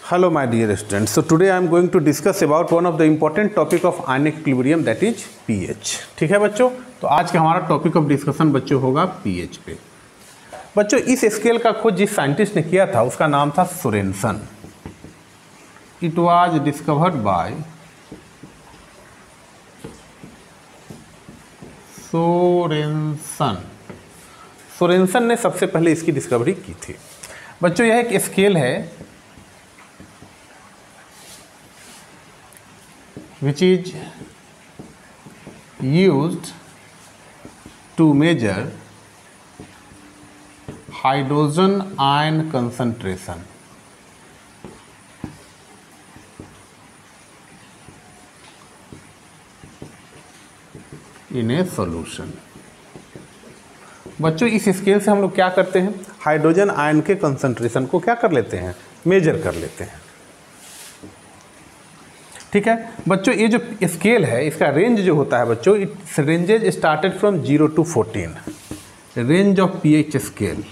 Hello my dear students. So today I am going to discuss about one of the important topic of ionic equilibrium, that is pH. ठीक है बच्चों, तो आज का हमारा topic of discussion बच्चों होगा pH पे। बच्चों इस स्केल का खोज जिस साइंटिस्ट ने किया था उसका नाम था Sorensen. It was discovered by Sorensen. Sorensen ने सबसे पहले इसकी डिस्कवरी की थी। बच्चों यह एक स्केल है which is used to measure hydrogen ion concentration in a solution। बच्चों इस स्केल से हम लोग क्या करते हैं, हाइड्रोजन आयन के कंसंट्रेशन को क्या कर लेते हैं, मेजर कर लेते हैं। ठीक है बच्चों, ये जो स्केल है इसका रेंज जो होता है बच्चों, it's ranges started from 0 to 14। Range of pH scale.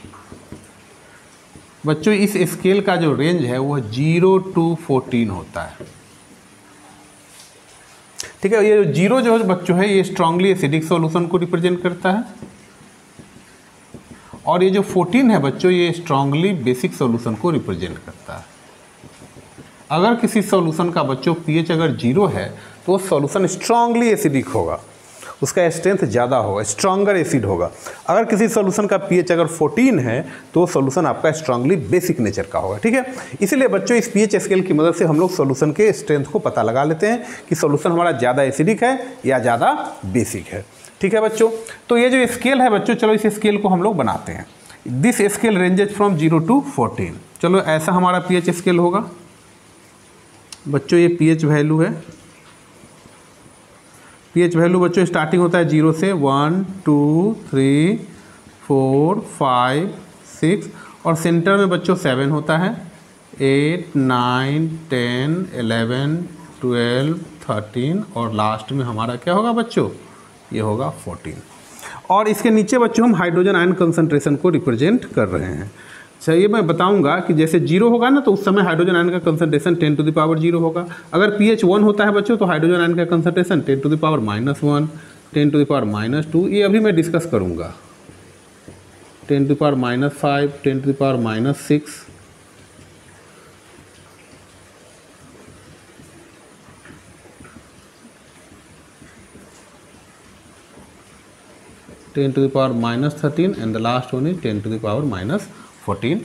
बच्चों इस स्केल का जो रेंज है वो 0 to 14 होता है। ठीक है, ये जीरो जो है बच्चों है ये स्ट्रांगली एसिडिक सॉल्यूशन को रिप्रेजेंट करता है, और ये जो 14 है बच्चों ये स्ट्रांगली बेसिक सॉल्यूशन को रिप्रेजेंट करता है। अगर किसी सॉल्यूशन का बच्चों पीएच अगर 0 है तो वो सॉल्यूशन स्ट्रांगली एसिडिक होगा, उसका स्ट्रेंथ ज़्यादा होगा, स्ट्रांगर एसिड होगा। अगर किसी सॉल्यूशन का पीएच अगर 14 है तो वो सॉल्यूशन आपका स्ट्रांगली बेसिक नेचर का होगा। ठीक है, इसीलिए बच्चों इस पीएच स्केल की मदद से हम लोग सॉल्यूशन के स्ट्रेंथ को पता लगा लेते हैं कि सॉल्यूशन हमारा ज़्यादा एसिडिक है या ज़्यादा बेसिक है। ठीक है बच्चों, तो ये जो स्केल है बच्चों, चलो इस स्केल को हम लोग बनाते हैं। This scale ranges from 0 to 14। चलो ऐसा हमारा पीएच स्केल होगा बच्चों। ये पीएच वैल्यू है, पीएच वैल्यू बच्चों स्टार्टिंग होता है 0 से 1 2 3 4 5 6 और सेंटर में बच्चों 7 होता है, 8 9 10 11 12 13 और लास्ट में हमारा क्या होगा बच्चों, ये होगा 14। और इसके नीचे बच्चों हम हाइड्रोजन आयन कंसंट्रेशन को रिप्रेजेंट कर रहे हैं। चलिए मैं बताऊंगा कि जैसे 0 होगा ना तो उस समय हाइड्रोजन आयन का कंसंट्रेशन 10 to the power 0 होगा। अगर pH 1 होता है बच्चों तो हाइड्रोजन आयन का concentration 10 to the power -1, 10 to the power -2, ये अभी मैं डिस्कस करूंगा। 10 to the power -5, 10 to the power -6, -10 to the power -13 and the last one is 10 to the power -14।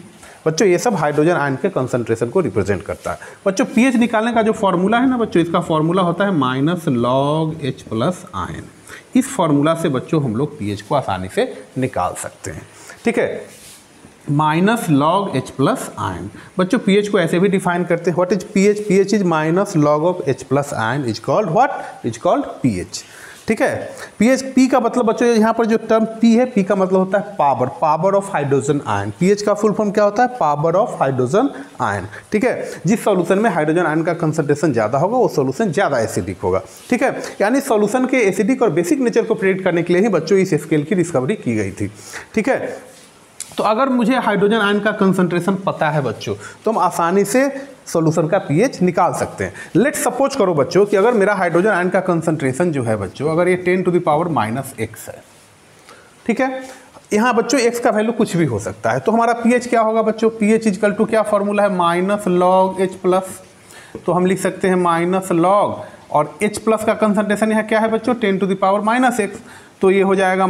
बच्चों ये सब हाइड्रोजन आयन के कंसंट्रेशन को रिप्रेजेंट करता है। बच्चों पीएच निकालने का जो फॉर्मूला है ना बच्चों, इसका फॉर्मूला होता है -log H + आयन। इस फॉर्मूला से बच्चों हम लोग पीएच को आसानी से निकाल सकते हैं। ठीक है, -log H + आयन। बच्चों पीएच को ऐसे भी डिफाइन करते हैं, what is pH, pH is -log of H + ion is called what, is called pH. ठीक है, पीएच, पी का मतलब बच्चों यहाँ पर जो टर्म पी है, पी का मतलब होता है power, power of hydrogen ion. PH का फुल फॉर्म क्या होता है, पावर ऑफ हाइड्रोजन आयन। ठीक है, जिस सॉल्यूशन में हाइड्रोजन आयन का कंसंट्रेशन ज़्यादा होगा वो सॉल्यूशन ज़्यादा एसिडिक होगा। ठीक है, यानी सॉल्यूशन के एसिडिक और बेसिक नेचर को प्रेडिक्ट करने के लिए ही बच्चों इस स्केल की डिस्कवरी की गई थी। ठीक है, तो अगर मुझे हाइड्रोजन आयन का कंसंट्रेशन पता है बच्चों तो हम आसानी से सॉल्यूशन का पीएच निकाल सकते हैं। लेट्स सपोज करो बच्चों कि अगर मेरा हाइड्रोजन आयन का कंसंट्रेशन जो है बच्चों, अगर ये 10 to the power -x है। ठीक है, यहाँ बच्चों x का वैल्यू कुछ भी हो सकता है, तो हमारा पीएच क्या होगा बच्चों, पीएच इक्वल टू क्या फॉर्मूला है, -log H+। तो हम लिख सकते हैं -log और H+ का कंसंट्रेशन यहाँ क्या है बच्चों, 10 to the power -x। तो ये हो जाएगा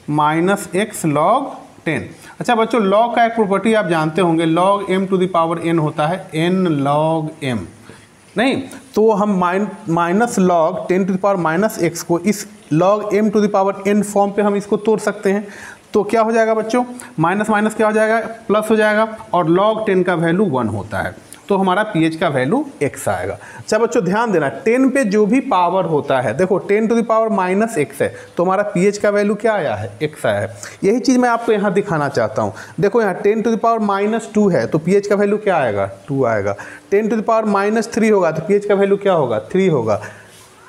-x log 10। अच्छा बच्चों, log का एक प्रॉपर्टी आप जानते होंगे, log m to the power n होता है, n log m। नहीं तो हम -log 10 to the power -x को इस log m to the power n form पे हम इसको तोड़ सकते हैं। तो क्या हो जाएगा बच्चों, माइनस माइनस क्या हो जाएगा, प्लस हो जाएगा, और log 10 का वैल्यू 1 होता है, तो हमारा pH का वैल्यू x आएगा। अच्छा बच्चों ध्यान देना, 10 पे जो भी पावर होता है, देखो 10 to the power -x है तो हमारा pH का वैल्यू क्या आया है, x आया है। यही चीज़ मैं आपको यहाँ दिखाना चाहता हूँ। देखो यहाँ 10 to the power -2 है तो pH का वैल्यू क्या आएगा, 2 आएगा। 10 to the power -3 होगा तो pH का वैल्यू क्या होगा, 3 होगा।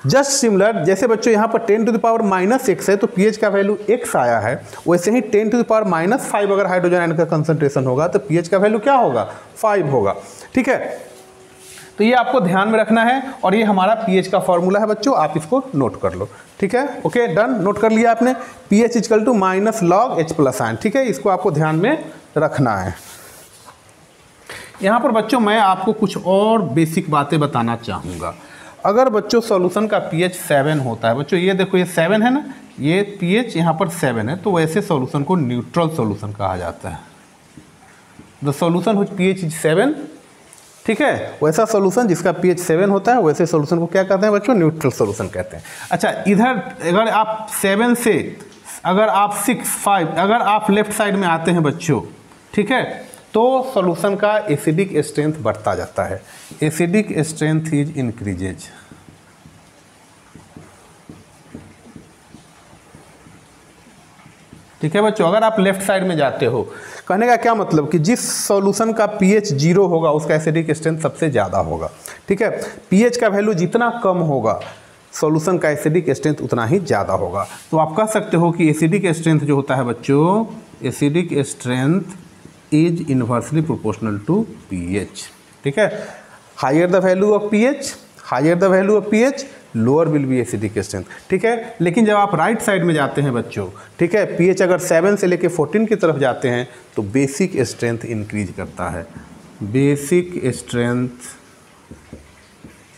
जस्ट सिमिलर, जैसे बच्चों यहाँ पर 10 टू द पावर -6 है तो pH का वैल्यू x आया है, वैसे ही 10 टू द पावर -5 अगर हाइड्रोजन आयन का कंसंट्रेशन होगा तो pH का वैल्यू क्या होगा, 5 होगा। ठीक है, तो ये आपको ध्यान में रखना है और ये हमारा pH का फॉर्मूला है बच्चों, आप इसको नोट कर लो। ठीक है, ओके डन, नोट कर लिया आपने। pH equal to -log H plus ion. ठीक है, इसको आपको ध्यान में रखना है। यहाँ पर बच्चों मैं आपको कुछ और बेसिक बातें बताना चाहूँगा। अगर बच्चों सॉल्यूशन का pH 7 होता है, बच्चों ये देखो ये 7 है ना, ये pH यहाँ पर 7 है, तो वैसे सॉल्यूशन को न्यूट्रल सॉल्यूशन कहा जाता है। The solution which pH is 7, ठीक है, वैसा सॉल्यूशन जिसका pH 7 होता है वैसे सॉल्यूशन को क्या कहते हैं बच्चों, न्यूट्रल सॉल्यूशन कहते हैं। अच्छा, इधर अगर आप 7 से अगर आप 6, 5 अगर आप लेफ्ट साइड में आते हैं बच्चों, ठीक है, तो सॉल्यूशन का एसिडिक स्ट्रेंथ बढ़ता जाता है। Acidic strength is increases. ठीक है बच्चों, अगर आप लेफ्ट साइड में जाते हो, कहने का क्या मतलब कि जिस सॉल्यूशन का pH 0 होगा उसका एसिडिक स्ट्रेंथ सबसे ज़्यादा होगा। ठीक है, pH का वैल्यू जितना कम होगा सॉल्यूशन का एसिडिक स्ट्रेंथ उतना ही ज़्यादा होगा। तो आप कह सकते हो कि एसिडिक स्ट्रेंथ जो होता है बच्चों, acidic strength is inversely proportional to pH। ठीक है, higher the value of pH lower will be acidic strength. ठीक है, लेकिन जब आप राइट साइड में जाते हैं बच्चों, ठीक है, pH अगर 7 से लेके 14 की तरफ जाते हैं तो बेसिक स्ट्रेंथ इंक्रीज करता है। Basic strength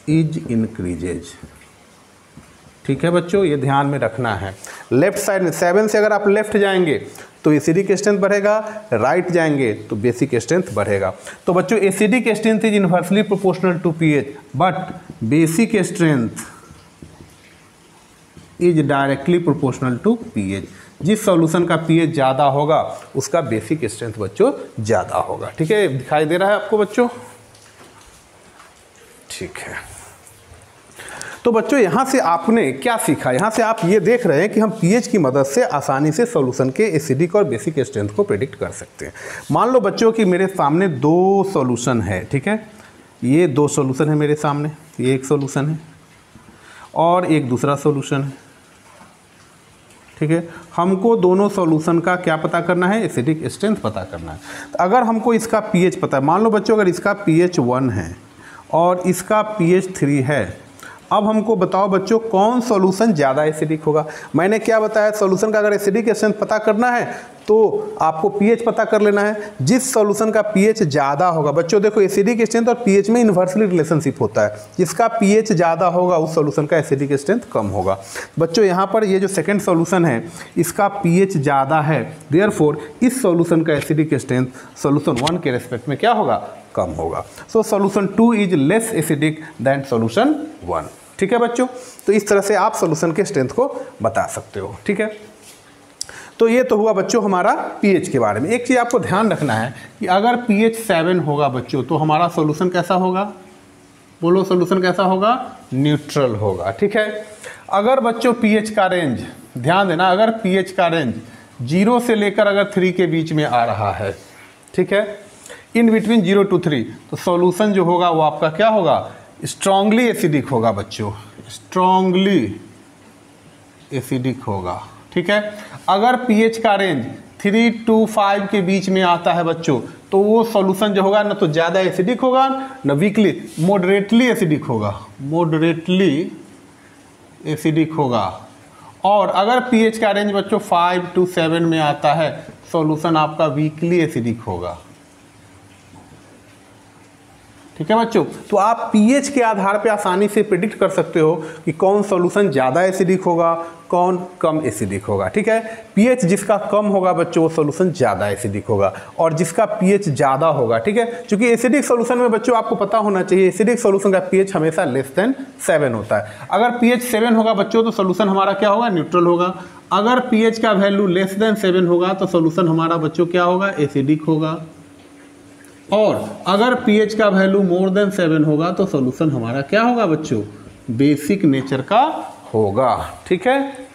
is increases. ठीक है बच्चों, ये ध्यान में रखना है। लेफ्ट साइड में 7 से अगर आप लेफ्ट जाएंगे तो एसिडिक स्ट्रेंथ बढ़ेगा, राइट जाएंगे तो बेसिक स्ट्रेंथ बढ़ेगा। तो बच्चों acidic strength is inversely proportional to pH, but basic strength is directly proportional to pH। जिस सॉल्यूशन का pH ज़्यादा होगा उसका बेसिक स्ट्रेंथ बच्चों ज़्यादा होगा। ठीक है, दिखाई दे रहा है आपको बच्चों? ठीक है, तो बच्चों यहाँ से आपने क्या सीखा, यहाँ से आप ये देख रहे हैं कि हम pH की मदद से आसानी से सॉल्यूशन के एसिडिक और बेसिक स्ट्रेंथ को प्रेडिक्ट कर सकते हैं। मान लो बच्चों कि मेरे सामने 2 सॉल्यूशन है, ठीक है, ये 2 सॉल्यूशन है मेरे सामने, ये एक सॉल्यूशन है और एक दूसरा सॉल्यूशन है। ठीक है, हमको दोनों सॉल्यूशन का क्या पता करना है, एसिडिक स्ट्रेंथ पता करना है। तो अगर हमको इसका pH पता है, मान लो बच्चों अगर इसका pH 1 है और इसका pH 3 है, अब हमको बताओ बच्चों कौन सॉल्यूशन ज़्यादा एसिडिक होगा। मैंने क्या बताया, सॉल्यूशन का अगर एसिडिक स्ट्रेंथ पता करना है तो आपको pH पता कर लेना है। जिस सॉल्यूशन का pH ज़्यादा होगा, बच्चों देखो एसिडिक स्ट्रेंथ और pH में इन्वर्सली रिलेशनशिप होता है, जिसका pH ज़्यादा होगा उस सॉल्यूशन का एसिडिक स्ट्रेंथ कम होगा। बच्चों यहाँ पर ये जो सेकेंड सॉल्यूशन है इसका pH ज़्यादा है, देयरफॉर इस सॉल्यूशन का एसिडिक स्ट्रेंथ सॉल्यूशन 1 के रेस्पेक्ट में क्या होगा, कम होगा। So solution 2 is less acidic than solution 1। ठीक है बच्चों, तो इस तरह से आप सॉल्यूशन के स्ट्रेंथ को बता सकते हो। ठीक है, तो ये तो हुआ बच्चों हमारा pH के बारे में। एक चीज़ आपको ध्यान रखना है कि अगर pH 7 होगा बच्चों तो हमारा सॉल्यूशन कैसा होगा, बोलो सॉल्यूशन कैसा होगा, न्यूट्रल होगा। ठीक है, अगर बच्चों pH का रेंज, ध्यान देना, अगर pH का रेंज 0 से लेकर अगर 3 के बीच में आ रहा है, ठीक है, इन बिटवीन 0 to 3, तो सॉल्यूशन जो होगा वो आपका क्या होगा, स्ट्रांगली एसिडिक होगा बच्चों, स्ट्रांगली एसिडिक होगा। ठीक है, अगर pH का रेंज 3 to 5 के बीच में आता है बच्चों तो वो सॉल्यूशन जो होगा ना तो ज़्यादा एसिडिक होगा ना वीकली, मॉडरेटली एसिडिक होगा, मॉडरेटली एसिडिक होगा। और अगर pH का रेंज बच्चों 5 to 7 में आता है सॉल्यूशन आपका वीकली एसिडिक होगा। ठीक है बच्चों, तो आप pH के आधार पे आसानी से प्रिडिक्ट कर सकते हो कि कौन सॉल्यूशन ज़्यादा एसिडिक होगा, कौन कम एसिडिक होगा। ठीक है, pH जिसका कम होगा बच्चों वो सॉल्यूशन ज़्यादा एसिडिक होगा और जिसका pH ज़्यादा होगा, ठीक है, क्योंकि एसिडिक सॉल्यूशन में बच्चों आपको पता होना चाहिए एसिडिक सॉल्यूशन का pH हमेशा लेस देन 7 होता है। अगर pH 7 होगा बच्चों तो सॉल्यूशन हमारा क्या होगा, न्यूट्रल होगा। अगर pH का वैल्यू लेस देन 7 होगा तो सॉल्यूशन हमारा बच्चों क्या होगा, एसिडिक होगा। और अगर pH का वैल्यू मोर देन 7 होगा तो सॉल्यूशन हमारा क्या होगा बच्चों, बेसिक नेचर का होगा। ठीक है,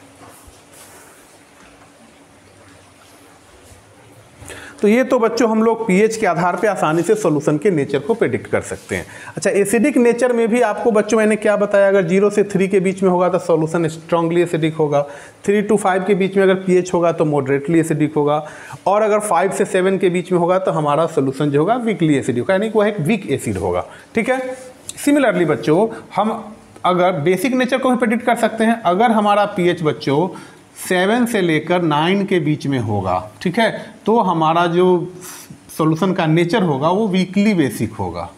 तो तो ये तो बच्चों हम लोग पीएच के आधार पे आसानी से सॉल्यूशन के नेचर को प्रेडिक्ट कर सकते हैं। अच्छा, एसिडिक नेचर में भी आपको बच्चों मैंने क्या बताया, अगर 0 से 3 के बीच में होगा तो सॉल्यूशन स्ट्रांगली एसिडिक होगा, 3 to 5 के बीच में अगर पीएच होगा तो मॉडरेटली एसिडिक होगा, और अगर 5 से 7 के बीच में होगा तो हमारा सॉल्यूशन जो होगा वीकली एसिडिक होगा, यानी कि वह एक वीक एसिड होगा। ठीक है। सिमिलरली बच्चों हम अगर बेसिक नेचर को भी प्रेडिक्ट कर सकते हैं। अगर हमारा पीएच बच्चों 7 से लेकर 9 के बीच में होगा, ठीक है, तो हमारा जो सॉल्यूशन का नेचर होगा वो वीकली बेसिक होगा,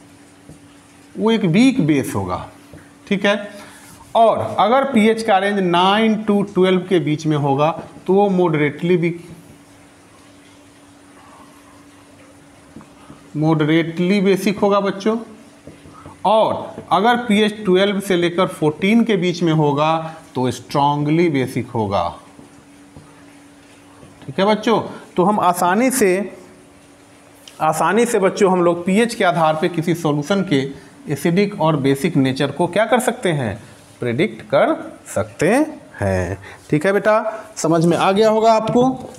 वो एक वीक बेस होगा। ठीक है। और अगर पीएच का रेंज 9 to 12 के बीच में होगा तो वो मॉडरेटली बेसिक होगा बच्चों। और अगर पीएच 12 से लेकर 14 के बीच में होगा तो स्ट्रांगली बेसिक होगा। ठीक है बच्चों। तो हम आसानी से बच्चों हम लोग पीएच के आधार पे किसी सॉल्यूशन के एसिडिक और बेसिक नेचर को क्या कर सकते हैं, प्रेडिक्ट कर सकते हैं। ठीक है बेटा, समझ में आ गया होगा आपको।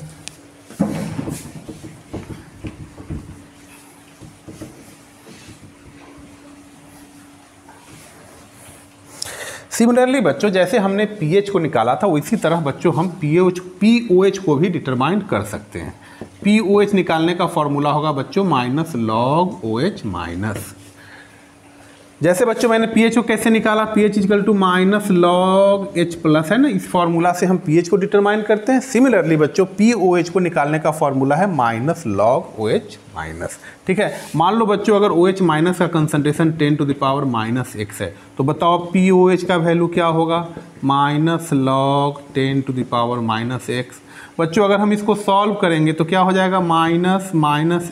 सिमिलरली बच्चों जैसे हमने पीएच को निकाला था उसी तरह बच्चों हम पीओएच को भी डिटरमाइन कर सकते हैं। पीओएच निकालने का फॉर्मूला होगा बच्चों माइनस लॉग ओएच माइनस, जैसे बच्चों मैंने पीएच को कैसे निकाला, pH equal to minus log H plus, है ना, इस फॉर्मूला से हम पीएच को डिटरमाइन करते हैं। सिमिलरली बच्चों पीओएच को निकालने का फॉर्मूला है माइनस लॉग ओएच माइनस। ठीक है। मान लो बच्चों अगर OH माइनस का concentration 10 to the power -x है, तो बताओ पीओएच का वैल्यू क्या होगा, minus log 10 to the power -x। बच्चों अगर हम इसको सॉल्व करेंगे तो क्या हो जाएगा, माइनस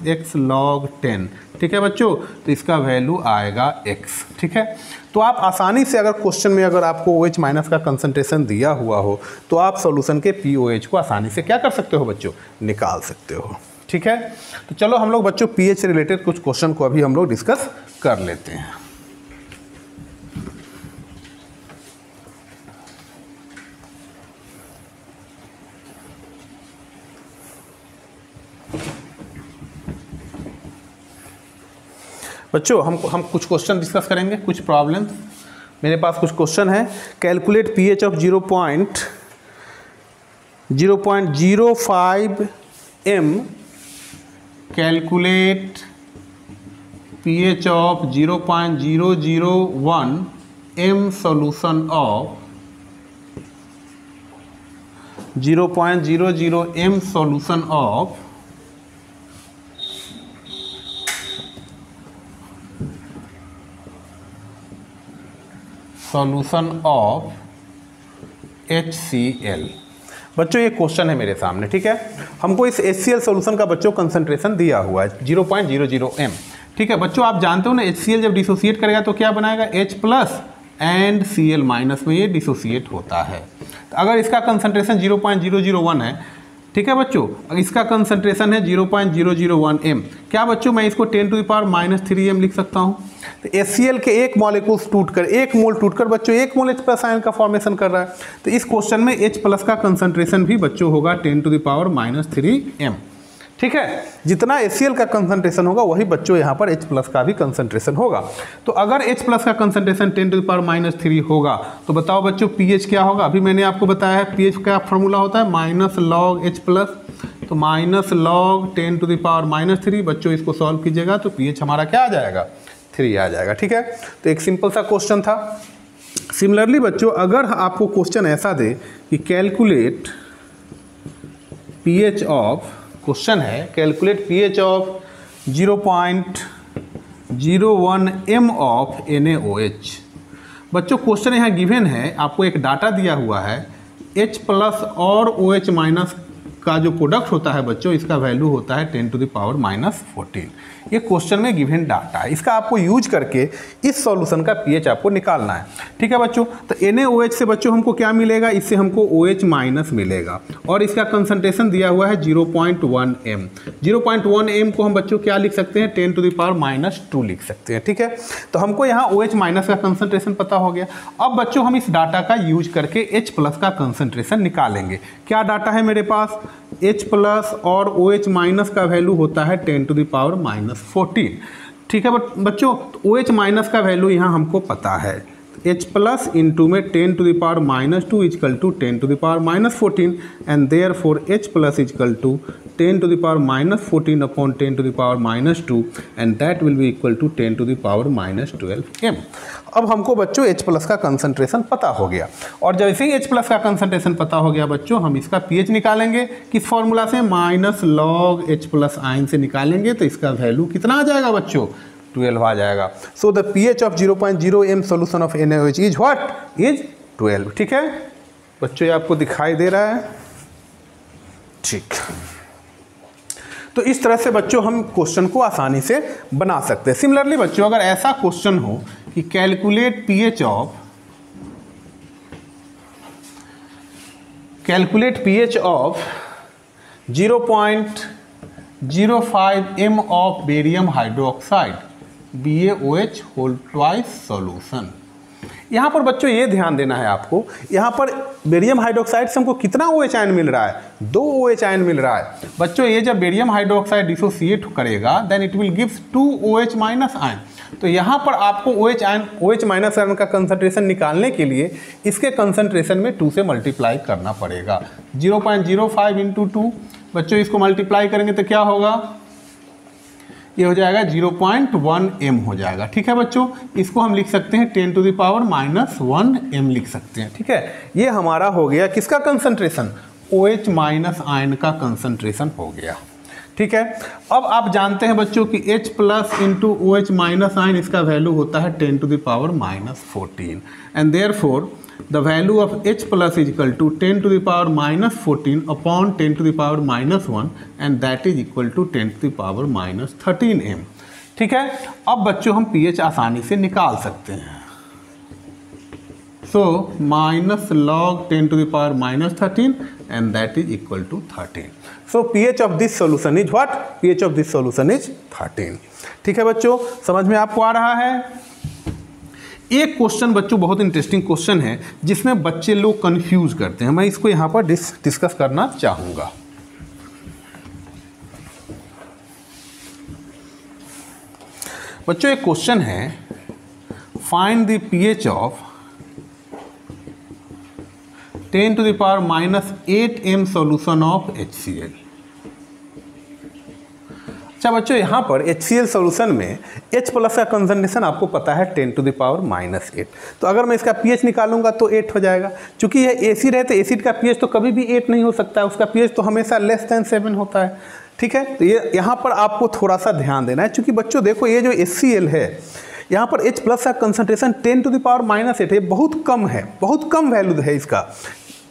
x लॉग 10। ठीक है बच्चों, तो इसका वैल्यू आएगा x। ठीक है। तो आप आसानी से अगर क्वेश्चन में अगर आपको OH माइनस का कंसंट्रेशन दिया हुआ हो तो आप सॉल्यूशन के पीओएच को आसानी से क्या कर सकते हो बच्चों, निकाल सकते हो। ठीक है। तो चलो हम लोग बच्चों पीएच से रिलेटेड कुछ क्वेश्चन को अभी हम लोग डिस्कस कर लेते हैं। बच्चों हम कुछ क्वेश्चन डिस्कस करेंगे, कुछ प्रॉब्लम्स। मेरे पास कुछ क्वेश्चन है। Calculate pH of 0.05 m, calculate pH of 0.001 m solution of 0.00 m solution of HCl। बच्चों ये क्वेश्चन है मेरे सामने। ठीक है। हमको इस HCl सॉल्यूशन का बच्चों कंसंट्रेशन दिया हुआ है 0.00 m। ठीक है बच्चों, आप जानते हो ना HCl जब डिसोसिएट करेगा तो क्या बनाएगा, H plus and Cl minus में ये डिसोसिएट होता है। तो अगर इसका कंसंट्रेशन 0.001 है, ठीक है बच्चों, इसका कंसंट्रेशन है 0.001 m, क्या बच्चों मैं इसको 10 to the power -3 m लिख सकता हूँ। तो HCl के एक मॉलिक्यूल टूटकर, एक मोल टूटकर बच्चों 1 मोल H प्लस आयन का फॉर्मेशन कर रहा है। तो इस क्वेश्चन में H प्लस का कंसंट्रेशन भी बच्चों होगा 10 to the power -3 m। ठीक है। जितना HCl का कंसंट्रेशन होगा वही बच्चों यहाँ पर H प्लस का भी कंसंट्रेशन होगा। तो अगर H प्लस का कंसंट्रेशन 10 to the power -3 होगा तो बताओ बच्चों pH क्या होगा। अभी मैंने आपको बताया है pH का फॉर्मूला होता है माइनस लॉग H प्लस, तो minus log 10 to the power -3। बच्चों इसको सॉल्व कीजिएगा तो pH हमारा क्या आ जाएगा, 3 आ जाएगा। ठीक है। तो एक सिंपल सा क्वेश्चन था। सिमिलरली बच्चों अगर आपको क्वेश्चन ऐसा दे कि कैलकुलेट pH ऑफ, क्वेश्चन है calculate pH of 0.01 m of NaOH। बच्चों क्वेश्चन यहाँ गिवन है, आपको एक डाटा दिया हुआ है H प्लस और OH माइनस का जो प्रोडक्ट होता है बच्चों, इसका वैल्यू होता है 10 to the power -14। ये क्वेश्चन में गिवन डाटा है, इसका आपको यूज करके इस सॉल्यूशन का पीएच आपको निकालना है। ठीक है बच्चों। तो NaOH से बच्चों हमको क्या मिलेगा, इससे हमको OH माइनस मिलेगा और इसका कंसंट्रेशन दिया हुआ है 0.1 m। 0.1 m को हम बच्चों क्या लिख सकते हैं, 10 to the power -2 लिख सकते हैं। ठीक है। तो हमको यहाँ OH माइनस का कंसंट्रेशन पता हो गया। अब बच्चों हम इस डाटा का यूज करके H प्लस का कंसंट्रेशन निकालेंगे। क्या डाटा है मेरे पास, H प्लस और OH माइनस का वैल्यू होता है 10⁻⁻14। ठीक है बच्चों, OH माइनस का वैल्यू यहाँ हमको पता है, H प्लस इंटू में 10⁻2 is equal to 10⁻14 and therefore H plus is equal to 10⁻14 upon 10⁻2 and that will be equal to 10⁻12 m। अब हमको बच्चों H प्लस का कंसंट्रेशन पता हो गया, और जैसे ही H प्लस का कंसंट्रेशन पता हो गया बच्चों, हम इसका pH निकालेंगे किस फॉर्मूला से, minus log H plus ion से निकालेंगे, तो इसका वैल्यू कितना आ जाएगा बच्चों, 12 आ जाएगा। So the pH of 0.0 m solution of NaOH is what, is 12। ठीक है बच्चों, ये आपको दिखाई दे रहा है, ठीक। तो इस तरह से बच्चों हम क्वेश्चन को आसानी से बना सकते हैं। सिमिलरली बच्चों, अगर ऐसा क्वेश्चन हो कि calculate pH of 0.05 m of barium hydroxide BaOH whole twice solution. यहाँ पर बच्चों ये ध्यान देना है आपको, यहाँ पर बेरियम हाइड्रोक्साइड से हमको कितना OH आयन मिल रहा है, 2 OH आयन मिल रहा है। बच्चों ये जब बेरियम हाइड्रोक्साइड डिसोसिएट करेगा then it will gives 2 OH minus ion. तो यहाँ पर आपको OH माइनस आयन का कंसंट्रेशन निकालने के लिए इसके कंसंट्रेशन में 2 से मल्टीप्लाई करना पड़ेगा। 0.05 इंटू 2 बच्चों, इसको मल्टीप्लाई करेंगे तो क्या होगा, ये हो जाएगा 0.1 m हो जाएगा। ठीक है बच्चों, इसको हम लिख सकते हैं 10⁻⁻1 m लिख सकते हैं। ठीक है, ये हमारा हो गया किसका कंसंट्रेशन, OH माइनस आयन का कंसंट्रेशन हो गया। ठीक है, अब आप जानते हैं बच्चों कि H plus into OH minus ion, इसका वैल्यू होता है 10⁻⁻14 and therefore the value of H plus is equal to 10⁻14 upon 10⁻1 and that is equal to 10⁻13 m। ठीक है, अब बच्चों हम pH आसानी से निकाल सकते हैं। So minus log 10⁻13 and that is equal to 13। So pH of this solution is what, pH of this solution is 13। ठीक है बच्चों, समझ में आपको आ रहा है। एक क्वेश्चन बच्चों बहुत इंटरेस्टिंग क्वेश्चन है जिसमें बच्चे लोग कंफ्यूज करते हैं, मैं इसको यहाँ पर डिस्कस करना चाहूँगा। बच्चों एक क्वेश्चन है, find the pH of 10⁻⁸ m solution of HCl। अच्छा बच्चों, यहाँ पर HCl सॉल्यूशन में H प्लस का कंसंट्रेशन आपको पता है 10⁻⁸। तो अगर मैं इसका pH निकालूंगा तो 8 हो जाएगा। चूंकि यह एसिड है तो एसिड का pH तो कभी भी 8 नहीं हो सकता है, उसका pH तो हमेशा >7 होता है। ठीक है, तो ये यहाँ पर आपको थोड़ा सा ध्यान देना है, क्योंकि बच्चों देखो ये जो HCl है यहाँ पर H प्लस का कंसंट्रेशन 10⁻⁸ है, बहुत कम है, बहुत कम वैल्यू है इसका।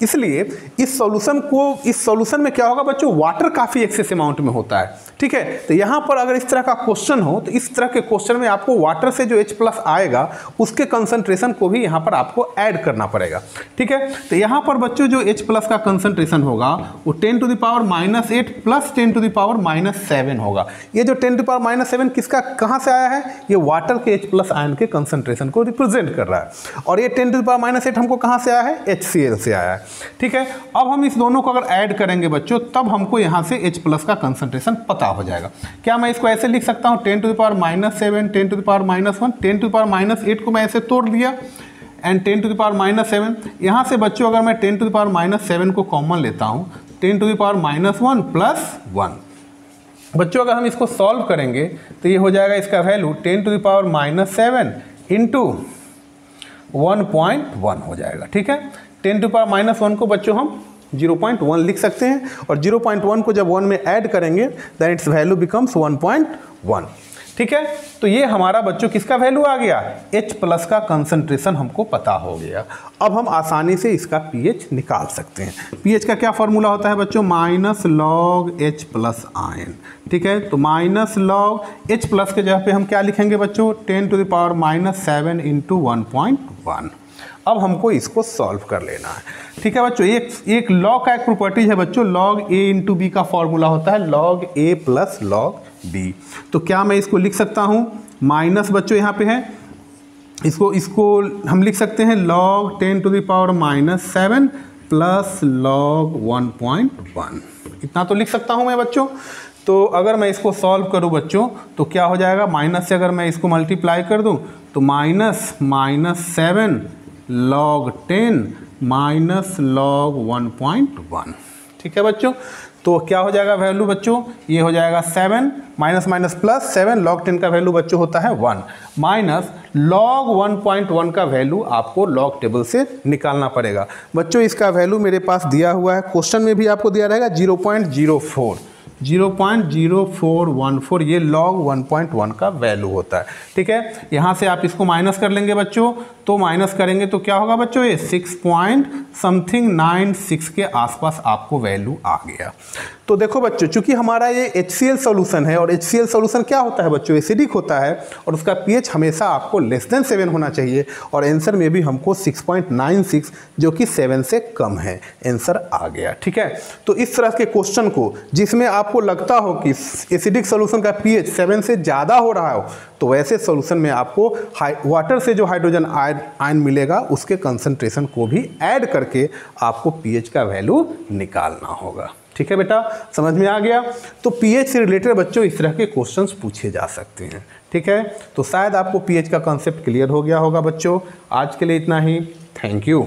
इसलिए इस सॉल्यूशन में क्या होगा बच्चों, वाटर काफ़ी एक्सेस अमाउंट में होता है। ठीक है, तो यहाँ पर अगर इस तरह का क्वेश्चन हो तो इस तरह के क्वेश्चन में आपको वाटर से जो H प्लस आएगा उसके कंसंट्रेशन को भी यहाँ पर आपको ऐड करना पड़ेगा। ठीक है, तो यहाँ पर बच्चों जो H प्लस का कंसंट्रेशन होगा वो 10⁻⁸ प्लस 10⁻⁷ होगा। ये जो 10⁻⁷ किसका कहाँ से आया है, ये वाटर के H प्लस आयन के कंसंट्रेशन को रिप्रेजेंट कर रहा है, और ये 10⁻⁸ हमको कहाँ से आया है, HCl से आया है। ठीक है, अब हम इस दोनों को अगर ऐड करेंगे बच्चों तब हमको यहाँ से H प्लस का कंसंट्रेशन पता हो जाएगा। क्या मैं इसको ऐसे लिख सकता हूँ 10⁻⁻7 10⁻⁻1 10⁻⁸ को मैं ऐसे तोड़ दिया एंड 10⁻⁻7, यहाँ से बच्चों अगर मैं 10⁻⁻7 को कॉमन लेता हूँ 10⁻⁻1 प्लस 1। बच्चों अगर हम इसको सॉल्व करेंगे तो ये हो जाएगा इसका वैल्यू 10⁻⁻7 इंटू 1.1 हो जाएगा। ठीक है, 10⁻⁻1 को बच्चों हम 0.1 लिख सकते हैं, और 0.1 को जब 1 में ऐड करेंगे देन इट्स वैल्यू बिकम्स 1.1। ठीक है, तो ये हमारा बच्चों किसका वैल्यू आ गया, H प्लस का कंसंट्रेशन हमको पता हो गया। अब हम आसानी से इसका pH निकाल सकते हैं। pH का क्या फॉर्मूला होता है बच्चों, minus log H plus ion. ठीक है, तो माइनस लॉग H प्लस के जगह पे हम क्या लिखेंगे बच्चों, 10⁻⁷ इंटू 1.1। अब हमको इसको सॉल्व कर लेना है। ठीक है बच्चों, एक लॉग का एक प्रॉपर्टी है बच्चों, लॉग A इंटू बी का फॉर्मूला होता है log A plus log B। तो क्या मैं इसको लिख सकता हूँ, माइनस बच्चों यहाँ पे है, इसको हम लिख सकते हैं लॉग 10⁻⁷ प्लस लॉग 1.1। इतना तो लिख सकता हूँ मैं बच्चों। तो अगर मैं इसको सॉल्व करूँ बच्चों तो क्या हो जाएगा, माइनस से अगर मैं इसको मल्टीप्लाई कर दूँ तो -7 log 10 log 1.1। ठीक है बच्चों, तो क्या हो जाएगा वैल्यू बच्चों, ये हो जाएगा 7 माइनस माइनस प्लस 7 log 10 का वैल्यू बच्चों होता है 1 माइनस log 1.1 का वैल्यू आपको लॉग टेबल से निकालना पड़ेगा। बच्चों इसका वैल्यू मेरे पास दिया हुआ है, क्वेश्चन में भी आपको दिया रहेगा 0.04 ये log 1.1 का वैल्यू होता है। ठीक है, यहाँ से आप इसको माइनस कर लेंगे बच्चों, तो माइनस करेंगे तो क्या होगा बच्चों, ये 6.96 के आसपास आपको वैल्यू आ गया। तो देखो बच्चों, चूंकि हमारा ये HCl सॉल्यूशन है और HCl सॉल्यूशन क्या होता है बच्चों, एसिडिक होता है और उसका pH हमेशा आपको <7 होना चाहिए और आंसर में भी हमको 6.96 जो कि 7 से कम है, आंसर आ गया। ठीक है, तो इस तरह के क्वेश्चन को जिसमें आपको लगता हो कि एसिडिक सॉल्यूशन का pH 7 से ज़्यादा हो रहा हो, तो वैसे सॉल्यूशन में आपको वाटर से जो हाइड्रोजन आयन मिलेगा उसके कंसंट्रेशन को भी ऐड करके आपको pH का वैल्यू निकालना होगा। ठीक है बेटा, समझ में आ गया। तो pH से रिलेटेड बच्चों इस तरह के क्वेश्चंस पूछे जा सकते हैं। ठीक है, तो शायद आपको pH का कॉन्सेप्ट क्लियर हो गया होगा बच्चों। आज के लिए इतना ही, थैंक यू।